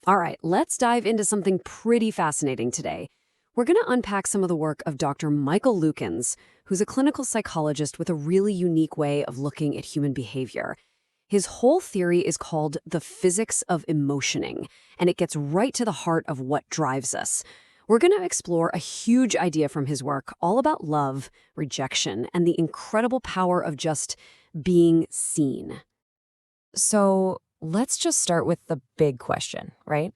All right, let's dive into something pretty fascinating today. We're going to unpack some of the work of Dr. Michael Lukens, who's a clinical psychologist with a really unique way of looking at human behavior. His whole theory is called the physics of emotioning, and it gets right to the heart of what drives us. We're going to explore a huge idea from his work all about love, rejection, and the incredible power of just being seen. So let's just start with the big question, right?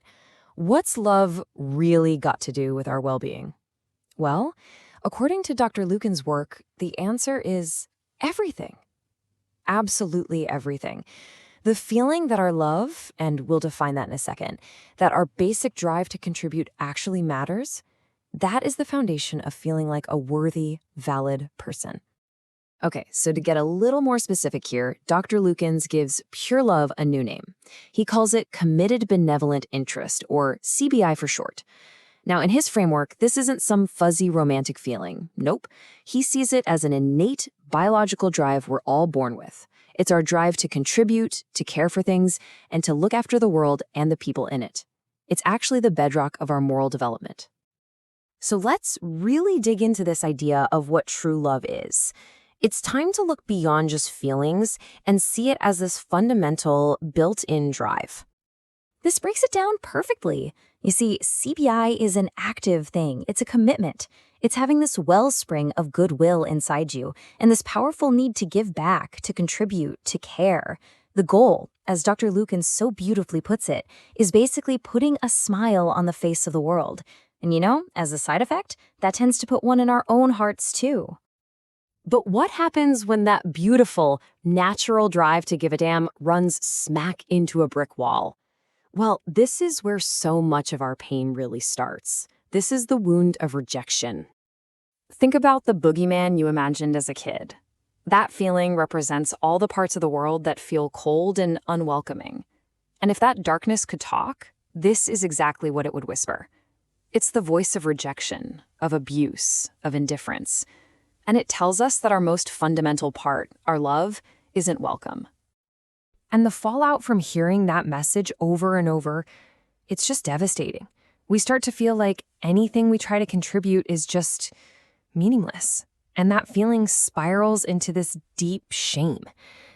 What's love really got to do with our well-being? Well, according to Dr. Lukens' work, the answer is everything. Absolutely everything. The feeling that our love, and we'll define that in a second, that our basic drive to contribute actually matters, that is the foundation of feeling like a worthy, valid person. Okay, so to get a little more specific here, Dr. Lukens gives pure love a new name. He calls it committed benevolent interest, or CBI for short. Now, in his framework, this isn't some fuzzy romantic feeling. Nope. He sees it as an innate biological drive we're all born with. It's our drive to contribute, to care for things, and to look after the world and the people in it. It's actually the bedrock of our moral development. So let's really dig into this idea of what true love is. It's time to look beyond just feelings and see it as this fundamental, built-in drive. This breaks it down perfectly. You see, CBI is an active thing. It's a commitment. It's having this wellspring of goodwill inside you and this powerful need to give back, to contribute, to care. The goal, as Dr. Lukens so beautifully puts it, is basically putting a smile on the face of the world. And as a side effect, that tends to put one in our own hearts too. But what happens when that beautiful, natural drive to give a damn runs smack into a brick wall? Well, this is where so much of our pain really starts. This is the wound of rejection. Think about the boogeyman you imagined as a kid. That feeling represents all the parts of the world that feel cold and unwelcoming. And if that darkness could talk, this is exactly what it would whisper. It's the voice of rejection, of abuse, of indifference. And it tells us that our most fundamental part, our love, isn't welcome. And the fallout from hearing that message over and over, it's just devastating. We start to feel like anything we try to contribute is just meaningless. And that feeling spirals into this deep shame,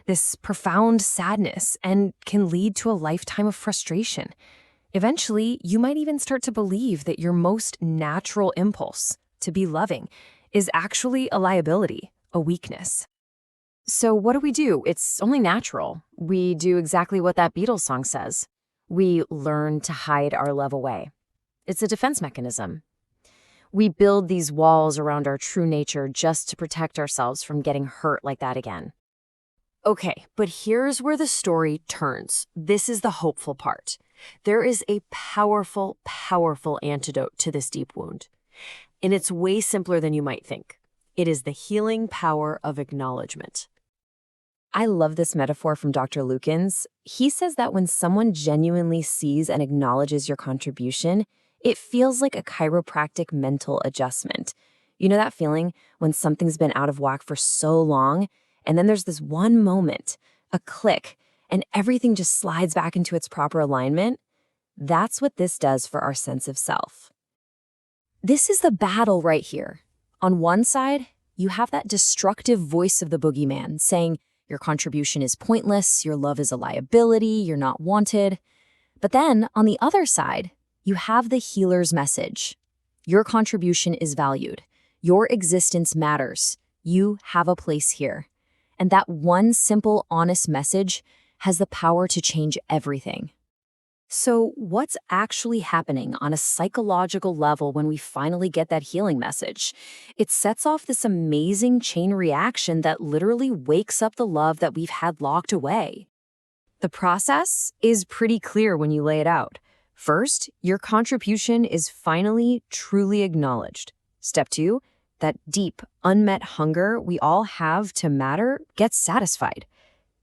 this profound sadness, and can lead to a lifetime of frustration. Eventually, you might even start to believe that your most natural impulse, to be loving, is actually a liability, a weakness. So what do? It's only natural. We do exactly what that Beatles song says. We learn to hide our love away. It's a defense mechanism. We build these walls around our true nature just to protect ourselves from getting hurt like that again. Okay, but here's where the story turns. This is the hopeful part. There is a powerful, powerful antidote to this deep wound. And it's way simpler than you might think. It is the healing power of acknowledgement. I love this metaphor from Dr. Lukens. He says that when someone genuinely sees and acknowledges your contribution, it feels like a chiropractic mental adjustment. You know that feeling when something's been out of whack for so long, and then there's this one moment, a click, and everything just slides back into its proper alignment? That's what this does for our sense of self. This is the battle right here. On one side, you have that destructive voice of the boogeyman saying your contribution is pointless, your love is a liability, you're not wanted. But then, on the other side, you have the healer's message. Your contribution is valued. Your existence matters. You have a place here. And that one simple, honest message has the power to change everything. So what's actually happening on a psychological level when we finally get that healing message? It sets off this amazing chain reaction that literally wakes up the love that we've had locked away. The process is pretty clear when you lay it out. First, your contribution is finally truly acknowledged. Step 2, that deep, unmet hunger we all have to matter gets satisfied.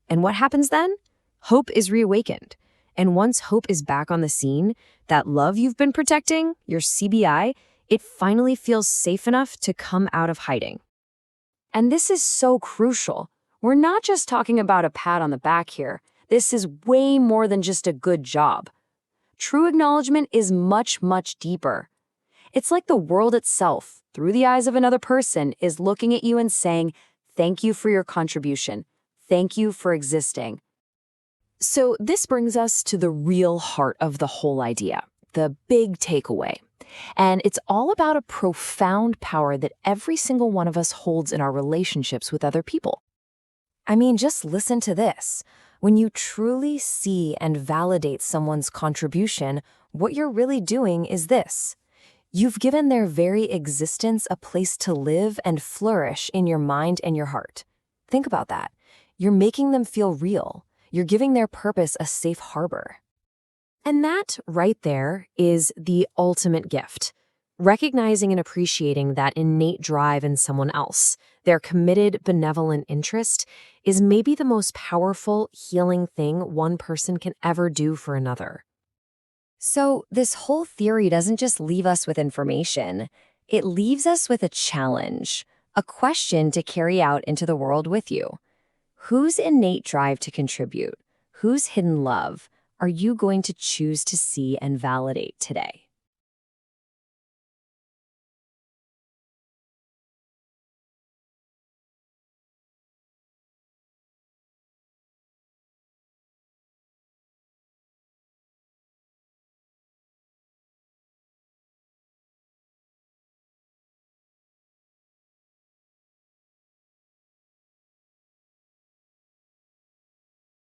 And what happens then? Hope is reawakened. And once hope is back on the scene, that love you've been protecting, your CBI, it finally feels safe enough to come out of hiding. And this is so crucial. We're not just talking about a pat on the back here. This is way more than just a good job. True acknowledgement is much, much deeper. It's like the world itself, through the eyes of another person, is looking at you and saying, "Thank you for your contribution. Thank you for existing." So this brings us to the real heart of the whole idea, the big takeaway. And it's all about a profound power that every single one of us holds in our relationships with other people. I mean, just listen to this. When you truly see and validate someone's contribution, what you're really doing is this. You've given their very existence a place to live and flourish in your mind and your heart. Think about that. You're making them feel real. You're giving their purpose a safe harbor. And that, right there, is the ultimate gift. Recognizing and appreciating that innate drive in someone else, their committed, benevolent interest, is maybe the most powerful, healing thing one person can ever do for another. So, this whole theory doesn't just leave us with information. It leaves us with a challenge, a question to carry out into the world with you. Whose innate drive to contribute, whose hidden love, are you going to choose to see and validate today?